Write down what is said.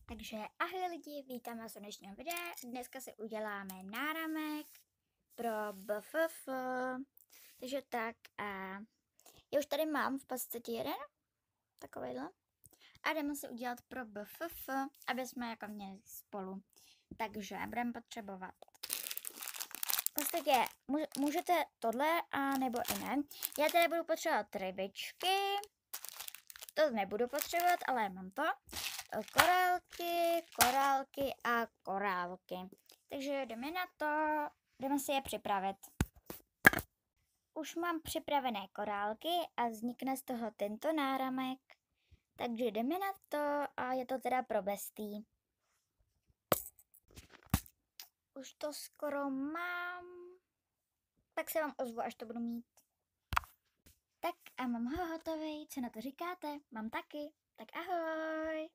Takže ahoj lidi, vítám vás u dnešního videa. Dneska si uděláme náramek pro BFF. Takže tak a já už tady mám v podstatě jeden takovejhle. A jdeme si udělat pro BFF, aby jsme jako měli spolu. Takže budeme potřebovat v podstatě můžete tohle a nebo i ne. Já tady budu potřebovat rybičky. To nebudu potřebovat, ale mám to. Korálky a korálky. Takže jdeme na to, jdeme si je připravit. Už mám připravené korálky a vznikne z toho tento náramek. Takže jdeme na to a je to teda pro bestý. Už to skoro mám. Tak se vám ozvu, až to budu mít. Tak a mám ho hotový, co na to říkáte? Mám taky. Tak ahoj!